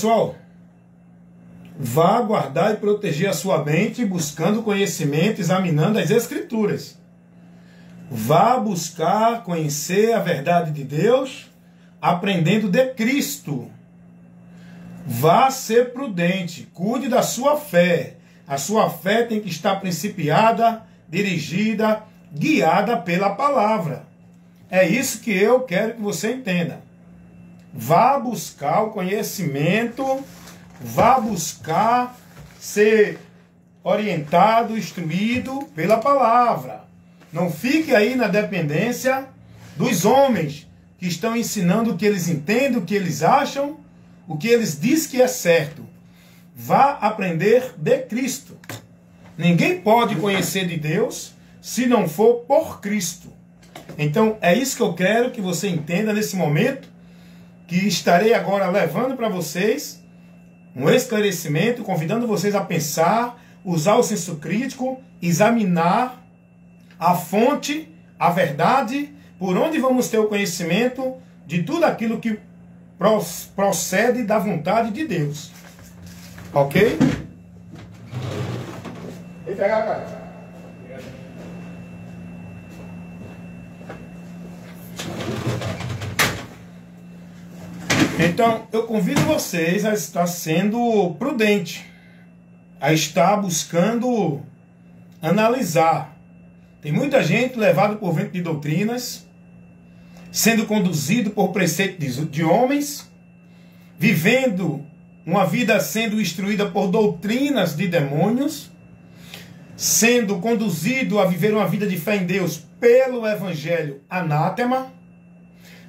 pessoal, vá guardar e proteger a sua mente buscando conhecimento, examinando as Escrituras. Vá buscar conhecer a verdade de Deus, aprendendo de Cristo. Vá ser prudente, cuide da sua fé. A sua fé tem que estar principiada, dirigida, guiada pela palavra. É isso que eu quero que você entenda. Vá buscar o conhecimento, vá buscar ser orientado, instruído pela palavra. Não fique aí na dependência dos homens que estão ensinando o que eles entendem, o que eles acham, o que eles dizem que é certo. Vá aprender de Cristo. Ninguém pode conhecer de Deus se não for por Cristo. Então é isso que eu quero que você entenda nesse momento, que estarei agora levando para vocês um esclarecimento, convidando vocês a pensar, usar o senso crítico, examinar a fonte, a verdade, por onde vamos ter o conhecimento de tudo aquilo que procede da vontade de Deus. Ok? E pegar, cara. Então, eu convido vocês a estar sendo prudente, a estar buscando analisar. Tem muita gente levada por vento de doutrinas, sendo conduzido por preceitos de homens, vivendo uma vida sendo instruída por doutrinas de demônios, sendo conduzido a viver uma vida de fé em Deus pelo evangelho anátema,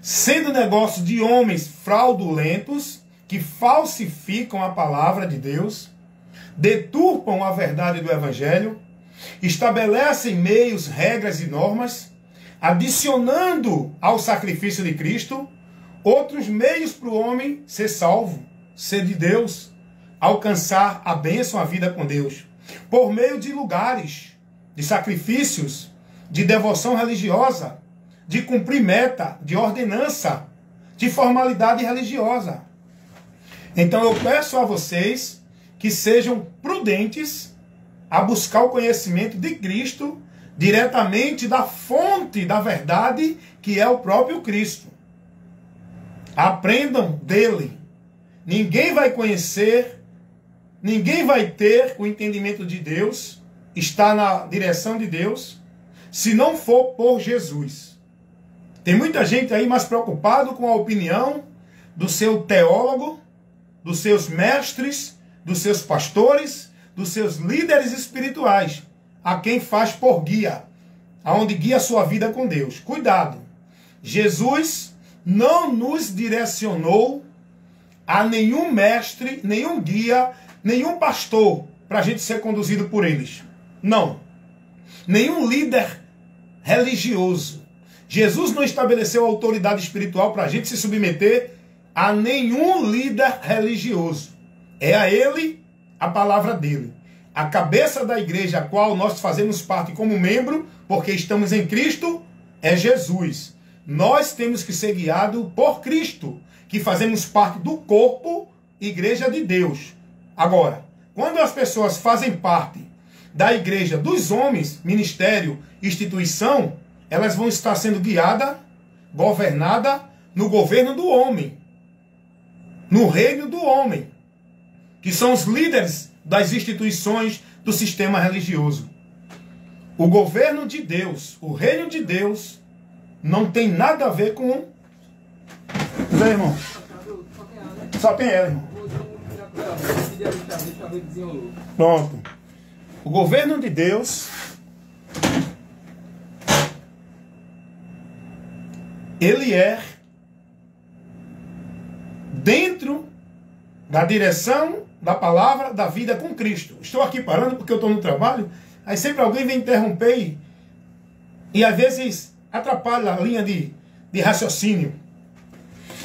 sendo negócio de homens fraudulentos que falsificam a palavra de Deus, deturpam a verdade do evangelho, estabelecem meios, regras e normas, adicionando ao sacrifício de Cristo outros meios para o homem ser salvo, ser de Deus, alcançar a bênção, a vida com Deus, por meio de lugares, de sacrifícios, de devoção religiosa, de cumprir meta, de ordenança, de formalidade religiosa. Então eu peço a vocês que sejam prudentes a buscar o conhecimento de Cristo diretamente da fonte da verdade, que é o próprio Cristo. Aprendam dele. Ninguém vai conhecer, ninguém vai ter o entendimento de Deus, está na direção de Deus, se não for por Jesus. Tem muita gente aí mais preocupado com a opinião do seu teólogo, dos seus mestres, dos seus pastores, dos seus líderes espirituais, a quem faz por guia, aonde guia a sua vida com Deus. Cuidado! Jesus não nos direcionou a nenhum mestre, nenhum guia, nenhum pastor, para a gente ser conduzido por eles. Não. Nenhum líder religioso. Jesus não estabeleceu autoridade espiritual para a gente se submeter a nenhum líder religioso. É a ele a palavra dele. A cabeça da igreja a qual nós fazemos parte como membro, porque estamos em Cristo, é Jesus. Nós temos que ser guiados por Cristo, que fazemos parte do corpo, igreja de Deus. Agora, quando as pessoas fazem parte da igreja dos homens, ministério, instituição, elas vão estar sendo guiadas, governadas no governo do homem, no reino do homem, que são os líderes das instituições do sistema religioso. O governo de Deus, o reino de Deus, não tem nada a ver com... Vê, irmão. Só tem ela, irmão. Pronto. O governo de Deus, ele é dentro da direção da palavra da vida com Cristo. Estou aqui parando porque eu estou no trabalho, aí sempre alguém vem interromper e às vezes atrapalha a linha de raciocínio.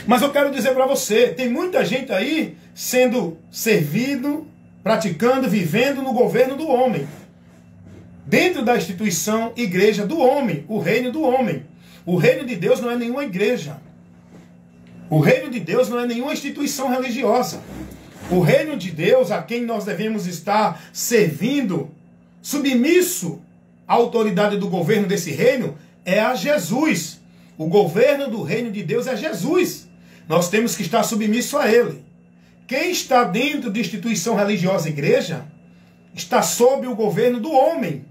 Mas eu quero dizer para você, tem muita gente aí sendo servido, praticando, vivendo no governo do homem. Dentro da instituição, igreja do homem, o reino do homem. O reino de Deus não é nenhuma igreja. O reino de Deus não é nenhuma instituição religiosa. O reino de Deus, a quem nós devemos estar servindo, submisso à autoridade do governo desse reino, é a Jesus. O governo do reino de Deus é Jesus. Nós temos que estar submisso a ele. Quem está dentro de instituição religiosa, igreja, está sob o governo do homem,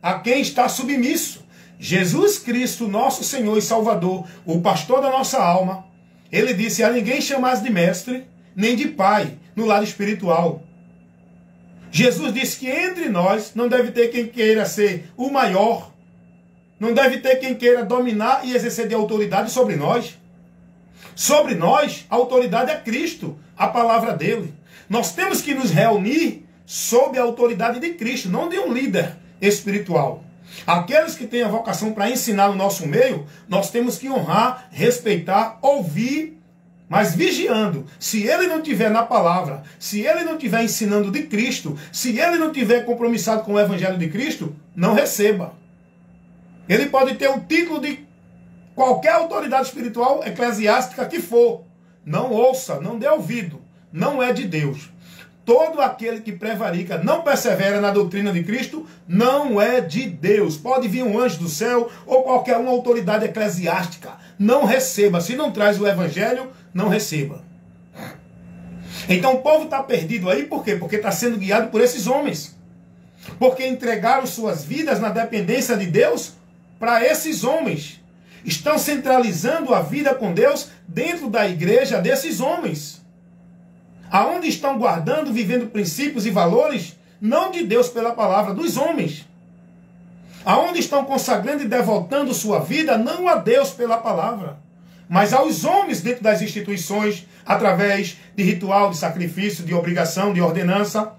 a quem está submisso. Jesus Cristo, nosso Senhor e Salvador, o pastor da nossa alma, ele disse: a ninguém chamais de mestre, nem de pai, no lado espiritual. Jesus disse que entre nós não deve ter quem queira ser o maior, não deve ter quem queira dominar e exercer de autoridade sobre nós. Sobre nós, a autoridade é Cristo, a palavra dele. Nós temos que nos reunir sob a autoridade de Cristo, não de um líder espiritual. Aqueles que têm a vocação para ensinar no nosso meio, nós temos que honrar, respeitar, ouvir, mas vigiando. Se ele não estiver na palavra, se ele não estiver ensinando de Cristo, se ele não estiver compromissado com o evangelho de Cristo, não receba. Ele pode ter o título de qualquer autoridade espiritual, eclesiástica que for. Não ouça, não dê ouvido. Não é de Deus. Todo aquele que prevarica, não persevera na doutrina de Cristo, não é de Deus. Pode vir um anjo do céu ou qualquer uma autoridade eclesiástica. Não receba. Se não traz o evangelho, não receba. Então o povo está perdido aí, por quê? Porque está sendo guiado por esses homens. Porque entregaram suas vidas na dependência de Deus para esses homens. Estão centralizando a vida com Deus dentro da igreja desses homens. Aonde estão guardando, vivendo princípios e valores, não de Deus pela palavra, dos homens. Aonde estão consagrando e devotando sua vida, não a Deus pela palavra, mas aos homens dentro das instituições, através de ritual, de sacrifício, de obrigação, de ordenança,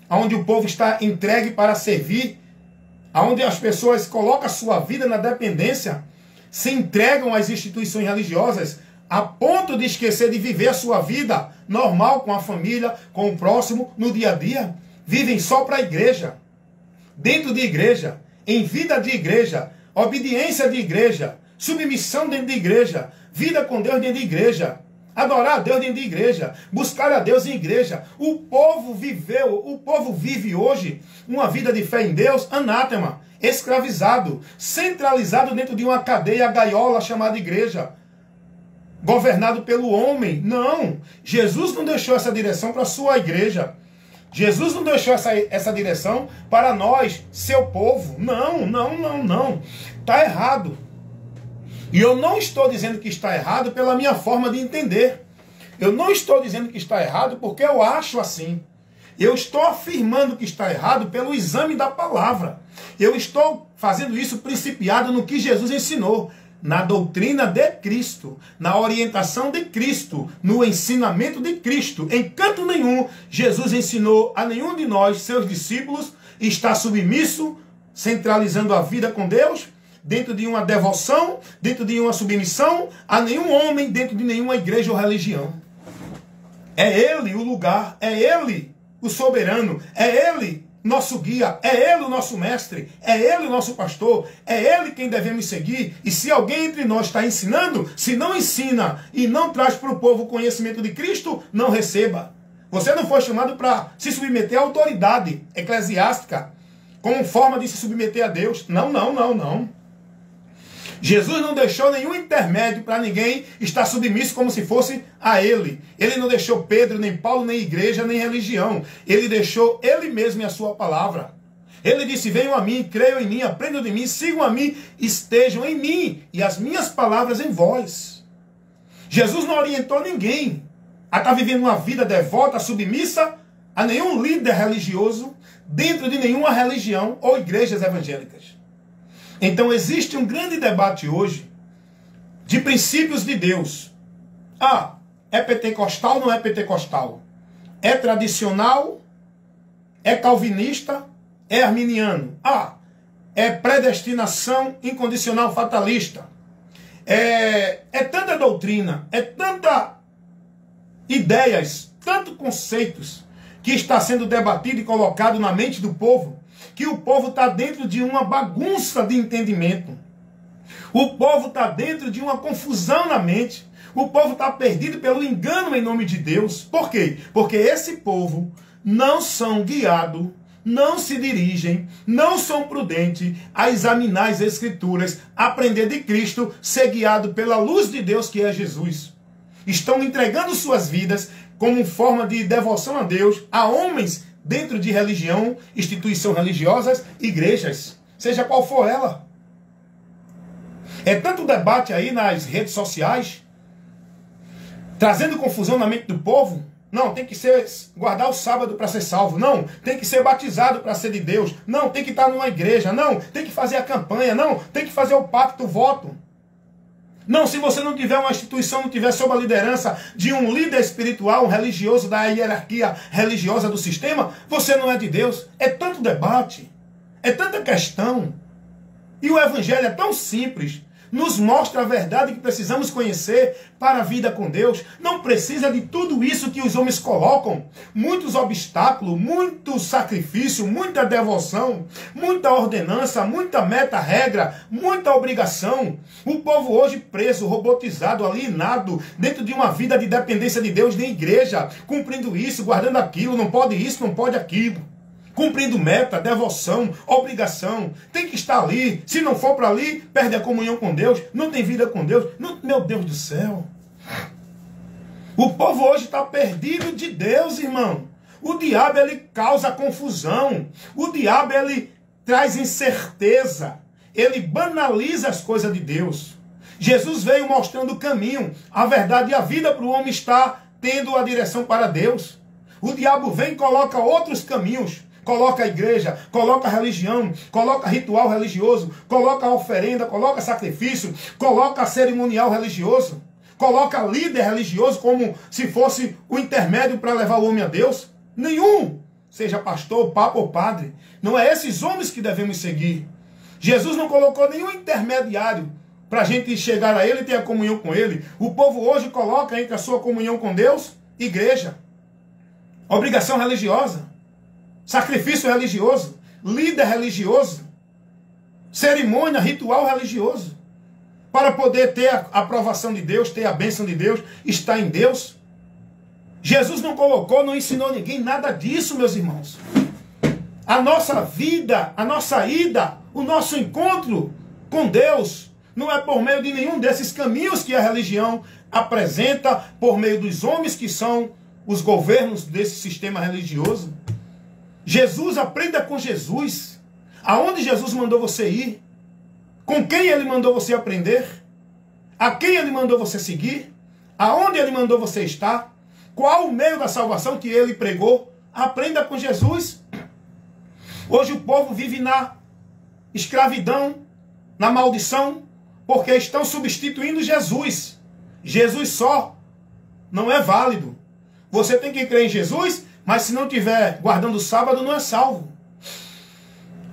aonde o povo está entregue para servir, aonde as pessoas colocam a sua vida na dependência, se entregam às instituições religiosas, a ponto de esquecer de viver a sua vida normal com a família, com o próximo, no dia a dia. Vivem só para a igreja, dentro de igreja, em vida de igreja, obediência de igreja, submissão dentro de igreja, vida com Deus dentro de igreja, adorar a Deus dentro de igreja, buscar a Deus em igreja. O povo vive hoje uma vida de fé em Deus, anátema, escravizado, centralizado dentro de uma cadeia gaiola chamada igreja, governado pelo homem. Não, Jesus não deixou essa direção para a sua igreja. Jesus não deixou essa direção para nós, seu povo. Não. Está errado. E eu não estou dizendo que está errado pela minha forma de entender. Eu não estou dizendo que está errado porque eu acho assim. Eu estou afirmando que está errado pelo exame da palavra. Eu estou fazendo isso principiado no que Jesus ensinou, na doutrina de Cristo, na orientação de Cristo, no ensinamento de Cristo. Em canto nenhum, Jesus ensinou a nenhum de nós, seus discípulos, estar submisso, centralizando a vida com Deus, dentro de uma devoção, dentro de uma submissão, a nenhum homem, dentro de nenhuma igreja ou religião. É Ele o lugar, é Ele o soberano, é Ele nosso guia, é Ele o nosso mestre, é Ele o nosso pastor, é Ele quem devemos seguir. E se alguém entre nós está ensinando, se não ensina e não traz para o povo o conhecimento de Cristo, não receba. Você não foi chamado para se submeter à autoridade eclesiástica como forma de se submeter a Deus. Não. Jesus não deixou nenhum intermédio para ninguém estar submisso como se fosse a Ele. Ele não deixou Pedro, nem Paulo, nem igreja, nem religião. Ele deixou Ele mesmo e a sua palavra. Ele disse: venham a mim, creiam em mim, aprendam de mim, sigam a mim, estejam em mim e as minhas palavras em vós. Jesus não orientou ninguém a estar vivendo uma vida devota, submissa a nenhum líder religioso dentro de nenhuma religião ou igrejas evangélicas. Então existe um grande debate hoje de princípios de Deus. É pentecostal ou não é pentecostal? É tradicional? É calvinista? É arminiano? É predestinação incondicional fatalista? É tanta doutrina, é tanta ideias, tantos conceitos que está sendo debatido e colocado na mente do povo, que o povo está dentro de uma bagunça de entendimento. O povo está dentro de uma confusão na mente. O povo está perdido pelo engano em nome de Deus. Por quê? Porque esse povo não são guiados, não se dirigem, não são prudentes a examinar as Escrituras, aprender de Cristo, ser guiado pela luz de Deus que é Jesus. Estão entregando suas vidas como forma de devoção a Deus, a homens dentro de religião, instituições religiosas, igrejas, seja qual for ela. É tanto debate aí nas redes sociais, trazendo confusão na mente do povo. Não, tem que guardar o sábado para ser salvo. Não, tem que ser batizado para ser de Deus. Não, tem que estar numa igreja. Não, tem que fazer a campanha. Não, tem que fazer o pacto, o voto. Não, se você não tiver uma instituição, não tiver sob a liderança de um líder espiritual, um religioso da hierarquia religiosa do sistema, você não é de Deus. É tanto debate, é tanta questão. E o evangelho é tão simples, nos mostra a verdade que precisamos conhecer para a vida com Deus. Não precisa de tudo isso que os homens colocam. Muitos obstáculos, muito sacrifício, muita devoção, muita ordenança, muita meta, regra, muita obrigação. O povo hoje preso, robotizado, alienado, dentro de uma vida de dependência de Deus, nem igreja, cumprindo isso, guardando aquilo, não pode isso, não pode aquilo. Cumprindo meta, devoção, obrigação. Tem que estar ali. Se não for para ali, perde a comunhão com Deus. Não tem vida com Deus. Não, meu Deus do céu. O povo hoje está perdido de Deus, irmão. O diabo, ele causa confusão. O diabo, ele traz incerteza. Ele banaliza as coisas de Deus. Jesus veio mostrando o caminho, a verdade e a vida para o homem estar tendo a direção para Deus. O diabo vem e coloca outros caminhos. Coloca a igreja, coloca a religião, coloca ritual religioso, coloca a oferenda, coloca sacrifício, coloca cerimonial religioso, coloca líder religioso como se fosse o intermédio para levar o homem a Deus. Nenhum, seja pastor, papa ou padre. Não é esses homens que devemos seguir. Jesus não colocou nenhum intermediário para a gente chegar a Ele e ter a comunhão com Ele. O povo hoje coloca entre a sua comunhão com Deus, igreja, obrigação religiosa, sacrifício religioso, líder religioso, cerimônia, ritual religioso, para poder ter a aprovação de Deus, ter a bênção de Deus, estar em Deus. Jesus não colocou, não ensinou ninguém nada disso, meus irmãos. A nossa vida, a nossa ida, o nosso encontro com Deus não é por meio de nenhum desses caminhos que a religião apresenta, por meio dos homens que são os governos desse sistema religioso. Jesus, aprenda com Jesus. Aonde Jesus mandou você ir? Com quem Ele mandou você aprender? A quem Ele mandou você seguir? Aonde Ele mandou você estar? Qual o meio da salvação que Ele pregou? Aprenda com Jesus. Hoje o povo vive na escravidão, na maldição, porque estão substituindo Jesus. Jesus só não é válido. Você tem que crer em Jesus, mas se não estiver guardando o sábado, não é salvo.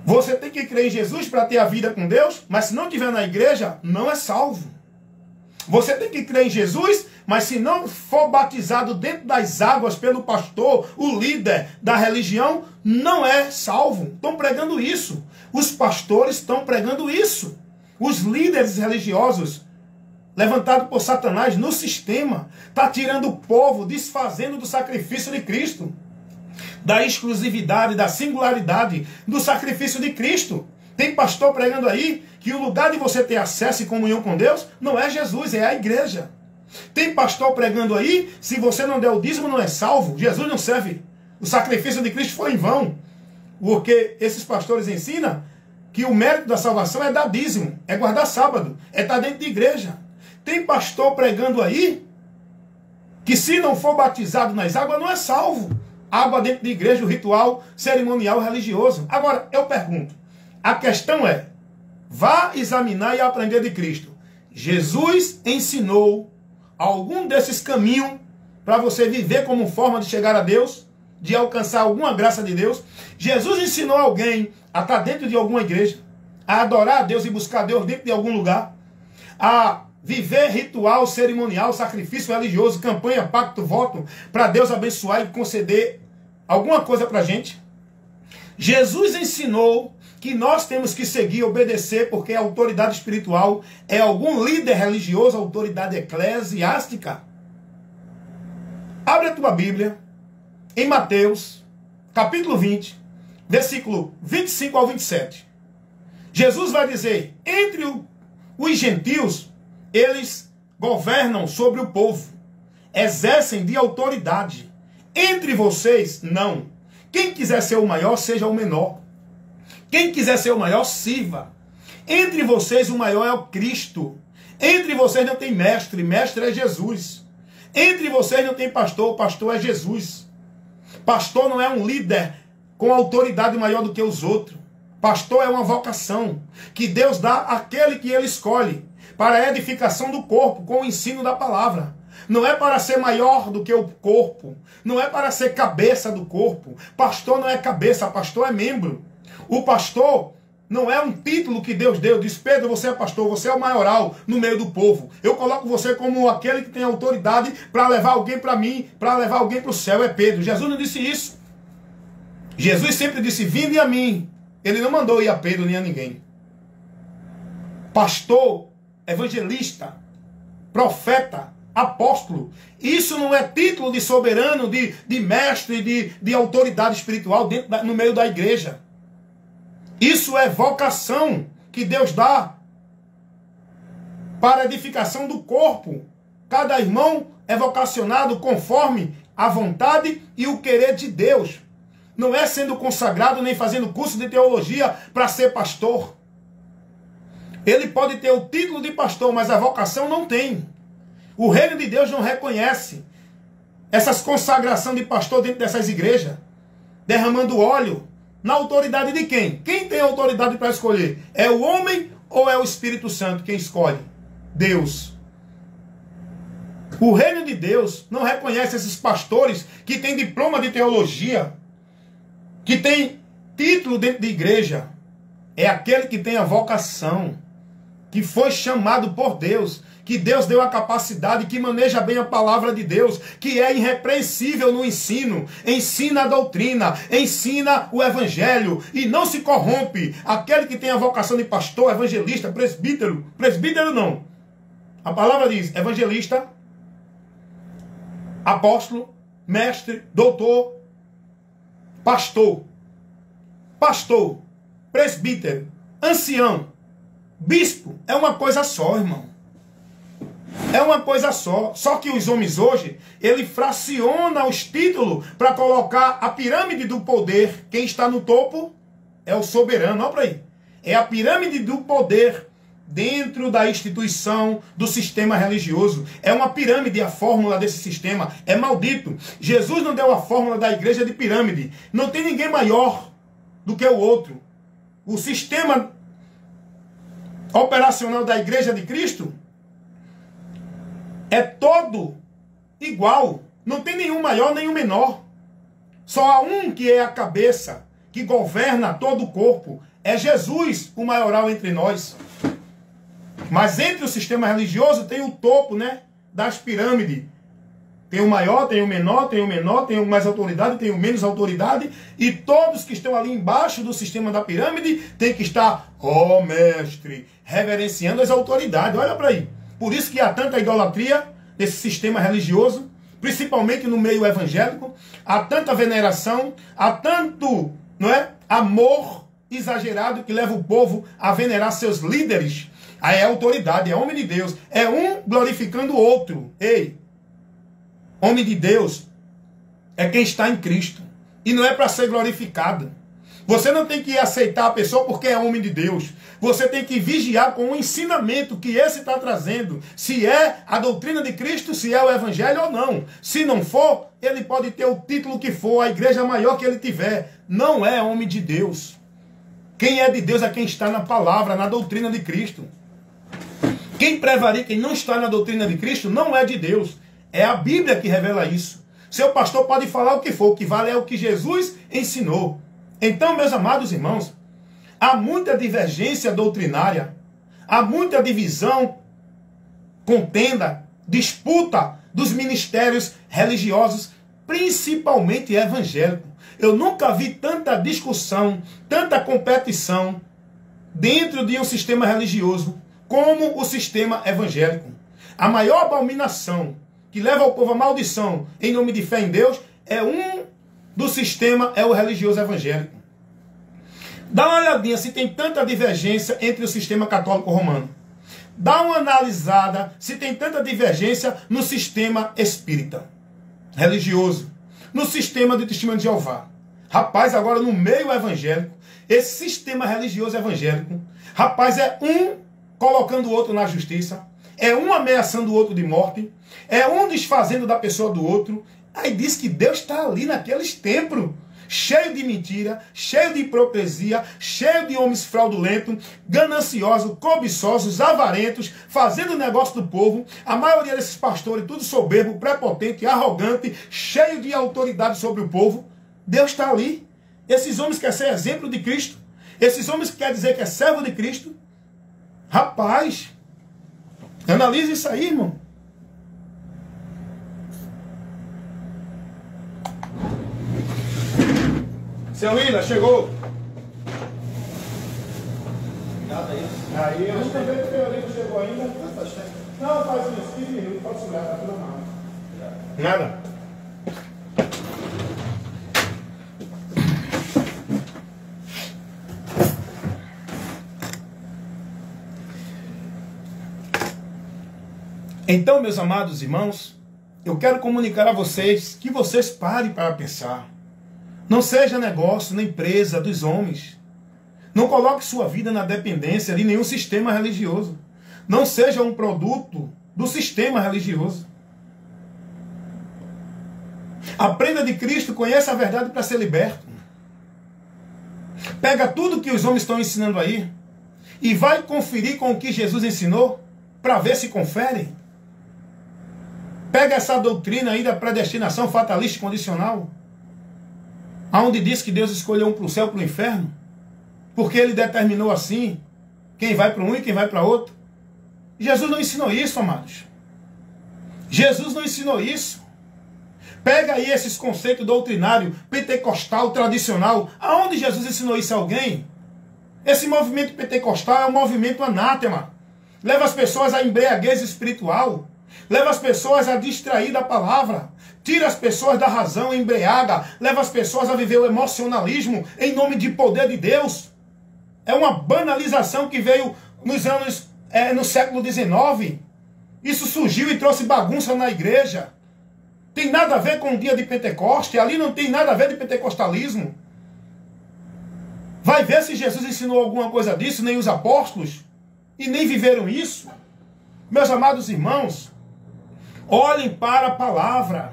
Você tem que crer em Jesus para ter a vida com Deus, mas se não estiver na igreja, não é salvo. Você tem que crer em Jesus, mas se não for batizado dentro das águas pelo pastor, o líder da religião, não é salvo. Estão pregando isso. Os pastores estão pregando isso. Os líderes religiosos, levantado por Satanás no sistema, está tirando o povo, desfazendo do sacrifício de Cristo, da exclusividade, da singularidade do sacrifício de Cristo. Tem pastor pregando aí que o lugar de você ter acesso e comunhão com Deus não é Jesus, é a igreja. Tem pastor pregando aí, se você não der o dízimo não é salvo, Jesus não serve. O sacrifício de Cristo foi em vão. Porque esses pastores ensinam que o mérito da salvação é dar dízimo, é guardar sábado, é estar dentro de igreja. Tem pastor pregando aí que se não for batizado nas águas não é salvo. Água dentro de igreja, o ritual cerimonial religioso. Agora, eu pergunto, a questão é, vá examinar e aprender de Cristo. Jesus ensinou algum desses caminhos para você viver como forma de chegar a Deus, de alcançar alguma graça de Deus? Jesus ensinou alguém a estar dentro de alguma igreja, a adorar a Deus e buscar a Deus dentro de algum lugar, a viver ritual, cerimonial, sacrifício religioso, campanha, pacto, voto, para Deus abençoar e conceder alguma coisa para a gente? Jesus ensinou que nós temos que seguir, obedecer, porque a autoridade espiritual é algum líder religioso, autoridade eclesiástica? Abre a tua Bíblia em Mateus, capítulo 20, versículo 25 ao 27. Jesus vai dizer, entre os gentios, eles governam sobre o povo, exercem de autoridade. Entre vocês, não. Quem quiser ser o maior, seja o menor. Quem quiser ser o maior, sirva. Entre vocês, o maior é o Cristo. Entre vocês não tem mestre, mestre é Jesus. Entre vocês não tem pastor, o pastor é Jesus. Pastor não é um líder com autoridade maior do que os outros. Pastor é uma vocação que Deus dá àquele que ele escolhe para a edificação do corpo, com o ensino da palavra. Não é para ser maior do que o corpo. Não é para ser cabeça do corpo. Pastor não é cabeça, pastor é membro. O pastor não é um título que Deus deu. Diz, Pedro, você é pastor, você é o maioral no meio do povo. Eu coloco você como aquele que tem autoridade para levar alguém para mim, para levar alguém para o céu. É Pedro. Jesus não disse isso. Jesus sempre disse, vinde a mim. Ele não mandou ir a Pedro nem a ninguém. Pastor, evangelista, profeta, apóstolo. Isso não é título de soberano, de mestre, de autoridade espiritual no meio da igreja. Isso é vocação que Deus dá para a edificação do corpo. Cada irmão é vocacionado conforme a vontade e o querer de Deus. Não é sendo consagrado nem fazendo curso de teologia para ser pastor. Ele pode ter o título de pastor, mas a vocação não tem. O reino de Deus não reconhece essas consagrações de pastor dentro dessas igrejas, derramando óleo. Na autoridade de quem? Quem tem autoridade para escolher? É o homem ou é o Espírito Santo quem escolhe? Deus. O reino de Deus não reconhece esses pastores que têm diploma de teologia, que têm título dentro de igreja. É aquele que tem a vocação, que foi chamado por Deus, que Deus deu a capacidade, que maneja bem a palavra de Deus, que é irrepreensível no ensino, ensina a doutrina, ensina o evangelho e não se corrompe. Aquele que tem a vocação de pastor, evangelista, presbítero, presbítero não. A palavra diz evangelista, apóstolo, mestre, doutor, pastor, presbítero, ancião, bispo, é uma coisa só, irmão. É uma coisa só. Só que os homens hoje, ele fraciona os títulos para colocar a pirâmide do poder. Quem está no topo é o soberano. Olha para aí. É a pirâmide do poder dentro da instituição, do sistema religioso. É uma pirâmide a fórmula desse sistema. É maldito. Jesus não deu a fórmula da igreja de pirâmide. Não tem ninguém maior do que o outro. O sistema operacional da igreja de Cristo é todo igual. Não tem nenhum maior, nenhum menor. Só há um que é a cabeça, que governa todo o corpo. É Jesus, o maioral entre nós. Mas entre o sistema religioso tem o topo, né, das pirâmides. Tem o maior, tem o menor, tem o menor, tem o mais autoridade, tem o menos autoridade. E todos que estão ali embaixo do sistema da pirâmide tem que estar, ó mestre, reverenciando as autoridades. Olha para aí. Por isso que há tanta idolatria nesse sistema religioso, principalmente no meio evangélico. Há tanta veneração, há tanto, não é, amor exagerado que leva o povo a venerar seus líderes. Aí é autoridade, é homem de Deus. É um glorificando o outro. Ei, homem de Deus é quem está em Cristo. E não é para ser glorificado. Você não tem que aceitar a pessoa porque é homem de Deus. Você tem que vigiar com o ensinamento que esse está trazendo. Se é a doutrina de Cristo, se é o evangelho ou não. Se não for, ele pode ter o título que for, a igreja maior que ele tiver. Não é homem de Deus. Quem é de Deus é quem está na palavra, na doutrina de Cristo. Quem prevarica e não está na doutrina de Cristo não é de Deus. É a Bíblia que revela isso. Seu pastor pode falar o que for, o que vale é o que Jesus ensinou. Então, meus amados irmãos, há muita divergência doutrinária, há muita divisão, contenda, disputa dos ministérios religiosos, principalmente evangélicos. Eu nunca vi tanta discussão, tanta competição dentro de um sistema religioso como o sistema evangélico. A maior abominação que leva o povo à maldição em nome de fé em Deus é do sistema, é o religioso evangélico. Dá uma olhadinha se tem tanta divergência entre o sistema católico romano. Dá uma analisada se tem tanta divergência no sistema espírita religioso, no sistema de testemunho de Jeová. Rapaz, agora no meio evangélico, esse sistema religioso evangélico, rapaz, é um colocando o outro na justiça, é um ameaçando o outro de morte, é um desfazendo da pessoa do outro. Aí diz que Deus está ali naqueles templos, cheio de mentira, cheio de hipocrisia, cheio de homens fraudulentos, gananciosos, cobiçosos, avarentos, fazendo negócio do povo. A maioria desses pastores, tudo soberbo, prepotente, arrogante, cheio de autoridade sobre o povo. Deus está ali. Esses homens querem ser exemplo de Cristo. Esses homens querem dizer que é servo de Cristo. Rapaz, analise isso aí, irmão. Seu Willa, chegou. Nada aí. Aí, eu nunca vi que o Teodoro chegou ainda. Não, faz uns 15 minutos, pode segurar, tá tudo mal. Nada. Então, meus amados irmãos, eu quero comunicar a vocês que vocês parem para pensar. Não seja negócio, nem empresa dos homens. Não coloque sua vida na dependência de nenhum sistema religioso. Não seja um produto do sistema religioso. Aprenda de Cristo, conheça a verdade para ser liberto. Pega tudo que os homens estão ensinando aí e vai conferir com o que Jesus ensinou para ver se conferem. Pega essa doutrina aí da predestinação fatalista e condicional, aonde diz que Deus escolheu um para o céu e para o inferno, porque Ele determinou assim, quem vai para um e quem vai para outro. Jesus não ensinou isso, amados. Jesus não ensinou isso. Pega aí esses conceitos doutrinários, pentecostal, tradicional. Aonde Jesus ensinou isso a alguém? Esse movimento pentecostal é um movimento anátema. Leva as pessoas à embriaguez espiritual. Leva as pessoas a distrair da palavra. Tira as pessoas da razão, embriaga. Leva as pessoas a viver o emocionalismo em nome de poder de Deus. É uma banalização que veio no século XIX. Isso surgiu e trouxe bagunça na igreja. Tem nada a ver com o dia de Pentecoste. Ali não tem nada a ver de pentecostalismo. Vai ver se Jesus ensinou alguma coisa disso, nem os apóstolos. E nem viveram isso. Meus amados irmãos, olhem para a palavra.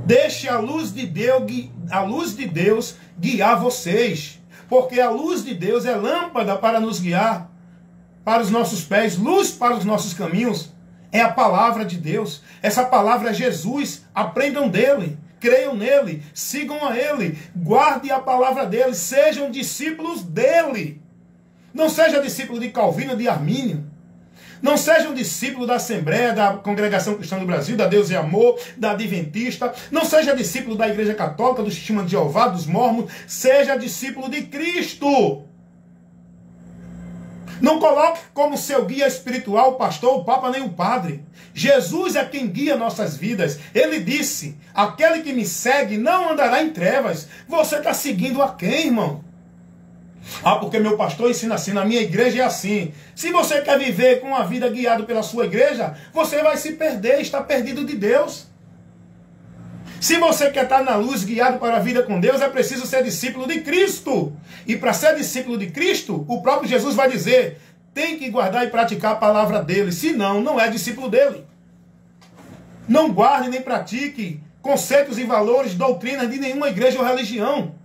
Deixe a luz de Deus guiar vocês. Porque a luz de Deus é lâmpada para nos guiar, para os nossos pés, luz para os nossos caminhos. É a palavra de Deus. Essa palavra é Jesus. Aprendam dele, creiam nele, sigam a ele, guardem a palavra dele, sejam discípulos dele. Não seja discípulo de Calvino, de Armínio. Não seja um discípulo da Assembleia, da Congregação Cristã do Brasil, da Deus e Amor, da Adventista. Não seja discípulo da Igreja Católica, do Testemunho de Jeová, dos Mórmons. Seja discípulo de Cristo. Não coloque como seu guia espiritual o pastor, o papa, nem o padre. Jesus é quem guia nossas vidas. Ele disse, aquele que me segue não andará em trevas. Você está seguindo a quem, irmão? Ah, porque meu pastor ensina assim, na minha igreja é assim. Se você quer viver com uma vida guiada pela sua igreja, você vai se perder, está perdido de Deus. Se você quer estar na luz, guiado para a vida com Deus, é preciso ser discípulo de Cristo. E para ser discípulo de Cristo, o próprio Jesus vai dizer, tem que guardar e praticar a palavra dele, senão não é discípulo dele. Não guarde nem pratique conceitos e valores, doutrinas de nenhuma igreja ou religião.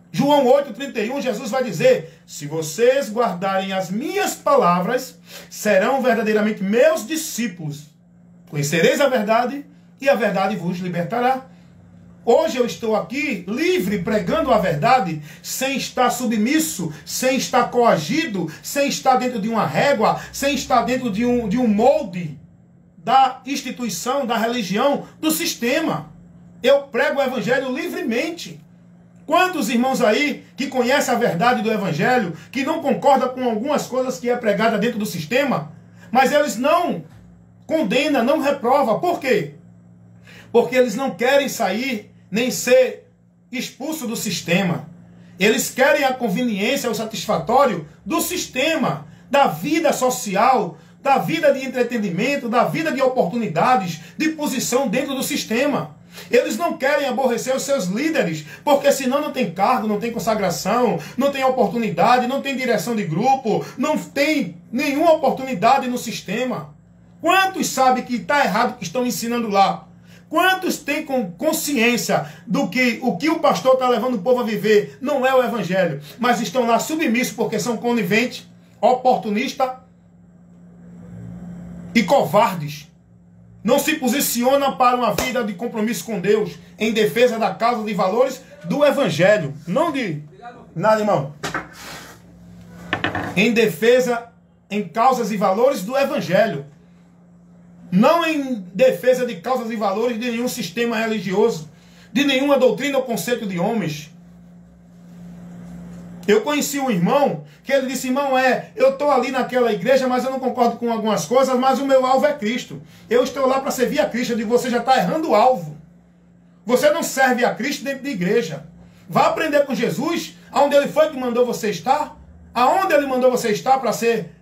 João 8,31, Jesus vai dizer, se vocês guardarem as minhas palavras, serão verdadeiramente meus discípulos. Conhecereis a verdade e a verdade vos libertará. Hoje eu estou aqui livre, pregando a verdade, sem estar submisso, sem estar coagido, sem estar dentro de uma régua, sem estar dentro de um molde da instituição, da religião, do sistema. Eu prego o evangelho livremente. Quantos irmãos aí que conhecem a verdade do evangelho, que não concordam com algumas coisas que é pregada dentro do sistema, mas eles não condenam, não reprovam. Por quê? Porque eles não querem sair nem ser expulsos do sistema. Eles querem a conveniência, o satisfatório do sistema, da vida social, da vida de entretenimento, da vida de oportunidades, de posição dentro do sistema. Eles não querem aborrecer os seus líderes, porque senão não tem cargo, não tem consagração, não tem oportunidade, não tem direção de grupo, não tem nenhuma oportunidade no sistema. Quantos sabem que está errado o que estão ensinando lá? Quantos têm consciência do que o pastor está levando o povo a viver não é o evangelho, mas estão lá submissos porque são coniventes, oportunistas e covardes? Não se posiciona para uma vida de compromisso com Deus, em defesa da causa de valores do evangelho. Não de nada, irmão. Em defesa, em causas e valores do evangelho. Não em defesa de causas e valores de nenhum sistema religioso, de nenhuma doutrina ou conceito de homens. Eu conheci um irmão que ele disse: irmão, eu estou ali naquela igreja, mas eu não concordo com algumas coisas, mas o meu alvo é Cristo. Eu estou lá para servir a Cristo. Eu digo: você já está errando o alvo. Você não serve a Cristo dentro de igreja. Vá aprender com Jesus, aonde ele foi que mandou você estar. Aonde ele mandou você estar para ser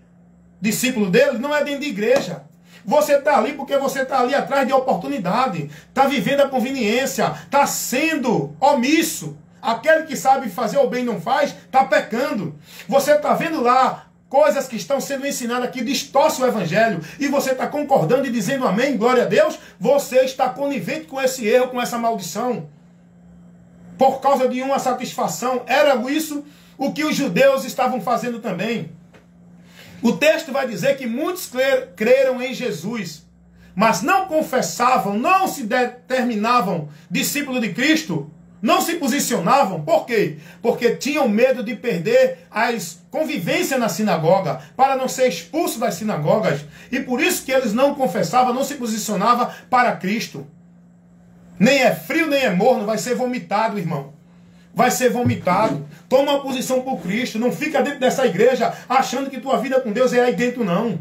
discípulo dele, não é dentro de igreja. Você está ali porque você está ali atrás de oportunidade. Está vivendo a conveniência. Está sendo omisso. Aquele que sabe fazer o bem e não faz, está pecando. Você está vendo lá coisas que estão sendo ensinadas que distorcem o evangelho. E você está concordando e dizendo amém, glória a Deus. Você está conivente com esse erro, com essa maldição. Por causa de uma satisfação. Era isso o que os judeus estavam fazendo também. O texto vai dizer que muitos creram em Jesus, mas não confessavam, não se determinavam discípulos de Cristo, não se posicionavam. Por quê? Porque tinham medo de perder as convivências na sinagoga, para não ser expulso das sinagogas. E por isso que eles não confessavam, não se posicionavam para Cristo. Nem é frio, nem é morno, vai ser vomitado, irmão. Vai ser vomitado. Toma uma posição por Cristo. Não fica dentro dessa igreja achando que tua vida com Deus é aí dentro, não.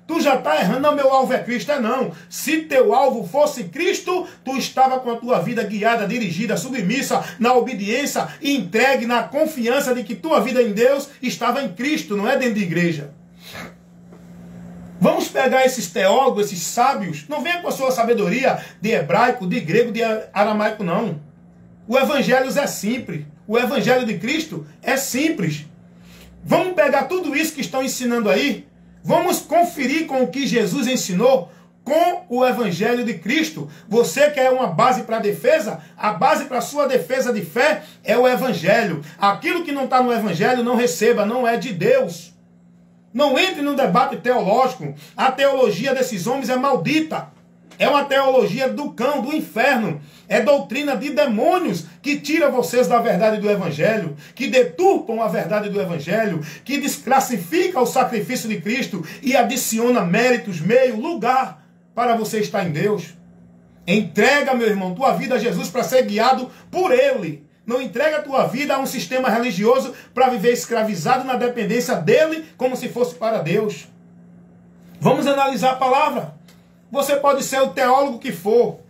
Tu já está errando. Não, meu alvo é Cristo. É não. Se teu alvo fosse Cristo, tu estava com a tua vida guiada, dirigida, submissa, na obediência, entregue na confiança de que tua vida em Deus estava em Cristo, não é dentro de igreja. Vamos pegar esses teólogos, esses sábios. Não venha com a sua sabedoria de hebraico, de grego, de aramaico, não. O evangelho é simples. O evangelho de Cristo é simples. Vamos pegar tudo isso que estão ensinando aí. Vamos conferir com o que Jesus ensinou com o evangelho de Cristo. Você quer uma base para a defesa? A base para a sua defesa de fé é o evangelho. Aquilo que não está no evangelho, não receba, não é de Deus. Não entre num debate teológico. A teologia desses homens é maldita. É uma teologia do cão, do inferno. É doutrina de demônios que tira vocês da verdade do evangelho, que deturpam a verdade do evangelho, que desclassifica o sacrifício de Cristo e adiciona méritos, meio, lugar para você estar em Deus. Entrega, meu irmão, tua vida a Jesus para ser guiado por Ele. Não entrega a tua vida a um sistema religioso para viver escravizado na dependência dele como se fosse para Deus. Vamos analisar a palavra. Você pode ser o teólogo que for.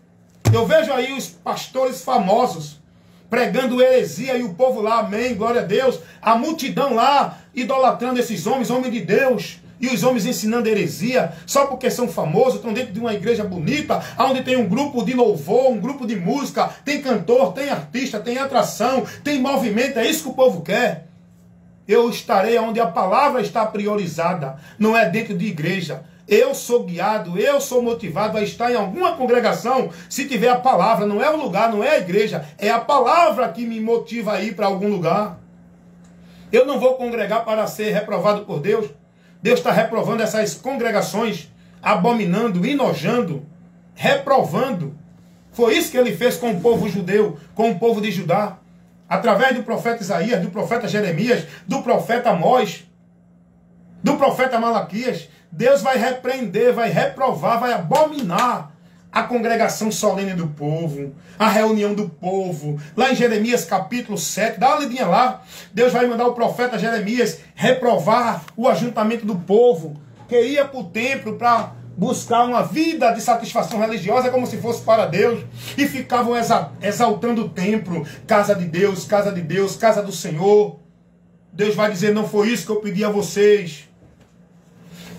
Eu vejo aí os pastores famosos pregando heresia e o povo lá, amém, glória a Deus. A multidão lá idolatrando esses homens, homens de Deus. E os homens ensinando heresia, só porque são famosos, estão dentro de uma igreja bonita, onde tem um grupo de louvor, um grupo de música, tem cantor, tem artista, tem atração, tem movimento, é isso que o povo quer. Eu estarei onde a palavra está priorizada, não é dentro de igreja. Eu sou guiado, eu sou motivado a estar em alguma congregação se tiver a palavra. Não é o lugar, não é a igreja. É a palavra que me motiva a ir para algum lugar. Eu não vou congregar para ser reprovado por Deus. Deus está reprovando essas congregações, abominando, enojando, reprovando. Foi isso que ele fez com o povo judeu, com o povo de Judá. Através do profeta Isaías, do profeta Jeremias, do profeta Amós, do profeta Malaquias. Deus vai repreender, vai reprovar, vai abominar a congregação solene do povo, a reunião do povo. Lá em Jeremias capítulo 7, dá uma lidinha lá. Deus vai mandar o profeta Jeremias reprovar o ajuntamento do povo, que ia para o templo para buscar uma vida de satisfação religiosa como se fosse para Deus. E ficavam exaltando o templo, casa de Deus, casa de Deus, casa do Senhor. Deus vai dizer, não foi isso que eu pedi a vocês.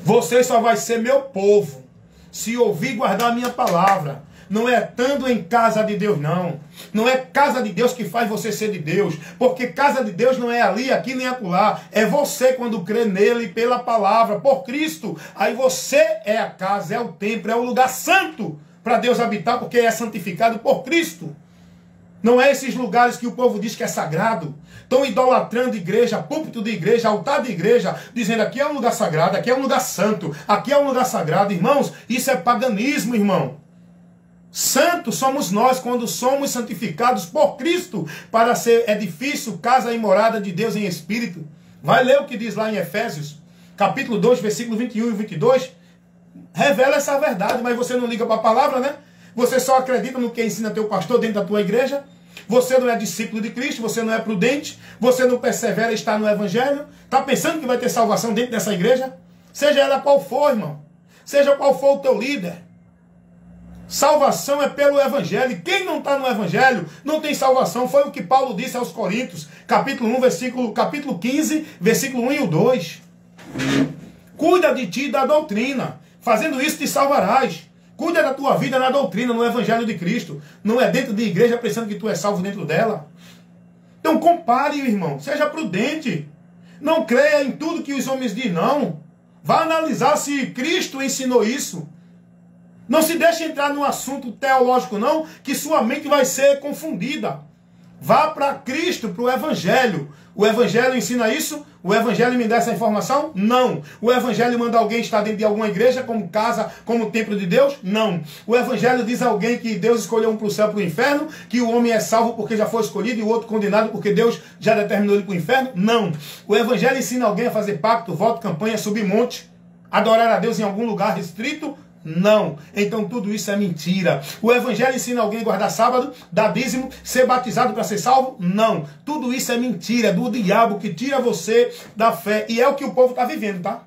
Vocês só vai ser meu povo se ouvir e guardar a minha palavra. Não é estando em casa de Deus, não. Não é casa de Deus que faz você ser de Deus. Porque casa de Deus não é ali, aqui, nem acolá. É você quando crê nele, pela palavra, por Cristo. Aí você é a casa, é o templo, é o lugar santo para Deus habitar, porque é santificado por Cristo. Não é esses lugares que o povo diz que é sagrado. Estão idolatrando igreja, púlpito de igreja, altar de igreja, dizendo aqui é um lugar sagrado, aqui é um lugar santo, aqui é um lugar sagrado. Irmãos, isso é paganismo, irmão. Santos somos nós quando somos santificados por Cristo para ser edifício, casa e morada de Deus em espírito. Vai ler o que diz lá em Efésios, capítulo 2, versículo 21 e 22. Revela essa verdade, mas você não liga para a palavra, né? Você só acredita no que ensina teu pastor dentro da tua igreja. Você não é discípulo de Cristo, você não é prudente, você não persevera em estar no evangelho. Está pensando que vai ter salvação dentro dessa igreja? Seja ela qual for, irmão. Seja qual for o teu líder. Salvação é pelo evangelho. Quem não está no evangelho não tem salvação. Foi o que Paulo disse aos Coríntios, capítulo 15, versículo 1 e o 2. Cuida de ti e da doutrina. Fazendo isso te salvarás. Cuida da tua vida na doutrina, no evangelho de Cristo. Não é dentro de igreja pensando que tu é salvo dentro dela. Então compare, irmão. Seja prudente. Não creia em tudo que os homens dizem, não. Vá analisar se Cristo ensinou isso. Não se deixe entrar num assunto teológico, não, que sua mente vai ser confundida. Vá para Cristo, para o Evangelho. O Evangelho ensina isso? O Evangelho me dá essa informação? Não. O Evangelho manda alguém estar dentro de alguma igreja, como casa, como templo de Deus? Não. O Evangelho diz a alguém que Deus escolheu um para o céu e para o inferno, que o homem é salvo porque já foi escolhido e o outro condenado porque Deus já determinou ele para o inferno? Não. O Evangelho ensina alguém a fazer pacto, voto, campanha, subir monte, adorar a Deus em algum lugar restrito? Não. Então tudo isso é mentira. O Evangelho ensina alguém a guardar sábado, dar dízimo, ser batizado para ser salvo? Não. Tudo isso é mentira, é do diabo que tira você da fé. E é o que o povo está vivendo, tá?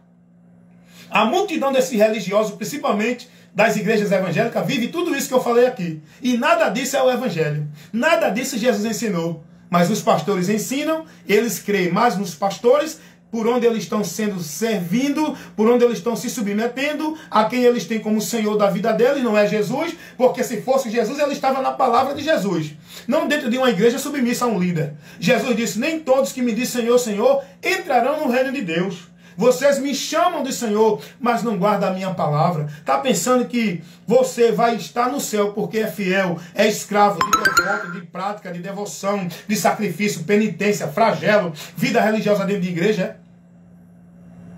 A multidão desses religiosos, principalmente das igrejas evangélicas, vive tudo isso que eu falei aqui. E nada disso é o Evangelho. Nada disso Jesus ensinou. Mas os pastores ensinam, eles creem mais nos pastores, por onde eles estão sendo servindo, por onde eles estão se submetendo, a quem eles têm como Senhor da vida deles, não é Jesus, porque se fosse Jesus, ele estava na palavra de Jesus, não dentro de uma igreja submissa a um líder. Jesus disse, nem todos que me dizem Senhor, Senhor, entrarão no reino de Deus. Vocês me chamam de Senhor, mas não guardam a minha palavra. Está pensando que você vai estar no céu porque é fiel, é escravo de devoto, de prática, de devoção, de sacrifício, penitência, flagelo, vida religiosa dentro de igreja?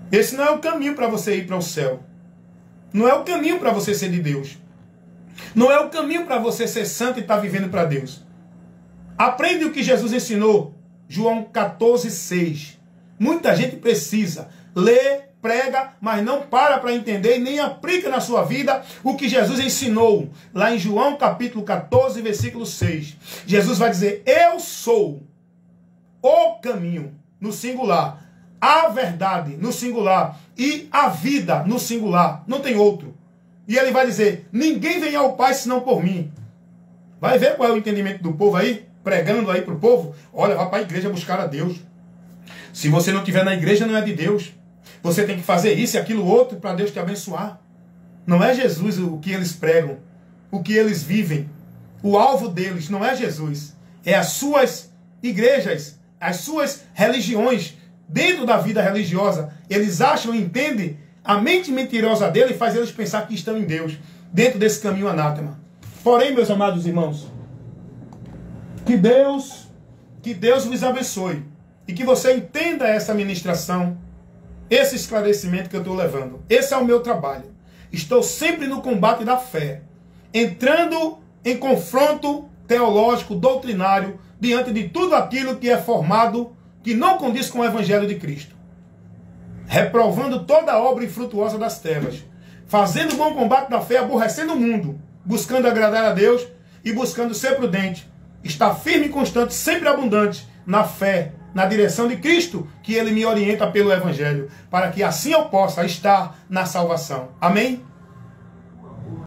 Esse não é o caminho para você ir para o céu. Não é o caminho para você ser de Deus. Não é o caminho para você ser santo e estar vivendo para Deus. Aprende o que Jesus ensinou. João 14:6. Muita gente precisa ler, prega, mas não para entender e nem aplica na sua vida o que Jesus ensinou. Lá em João capítulo 14, versículo 6. Jesus vai dizer, eu sou o caminho, no singular, a verdade, no singular, e a vida, no singular. Não tem outro. E ele vai dizer, ninguém vem ao Pai senão por mim. Vai ver qual é o entendimento do povo aí, pregando aí para o povo. Olha, vai para a igreja buscar a Deus. Se você não estiver na igreja, não é de Deus. Você tem que fazer isso e aquilo outro para Deus te abençoar. Não é Jesus o que eles pregam, o que eles vivem. O alvo deles não é Jesus. É as suas igrejas, as suas religiões. Dentro da vida religiosa, eles acham e entendem a mente mentirosa dele e faz eles pensar que estão em Deus, dentro desse caminho anátema. Porém, meus amados irmãos, que Deus vos abençoe e que você entenda essa ministração, esse esclarecimento que eu estou levando. Esse é o meu trabalho. Estou sempre no combate da fé, entrando em confronto teológico, doutrinário, diante de tudo aquilo que é formado que não condiz com o Evangelho de Cristo. Reprovando toda a obra infrutuosa das trevas. Fazendo bom combate da fé, aborrecendo o mundo. buscando agradar a Deus e buscando ser prudente. Estar firme e constante, sempre abundante na fé, na direção de Cristo, que Ele me orienta pelo Evangelho, para que assim eu possa estar na salvação. Amém?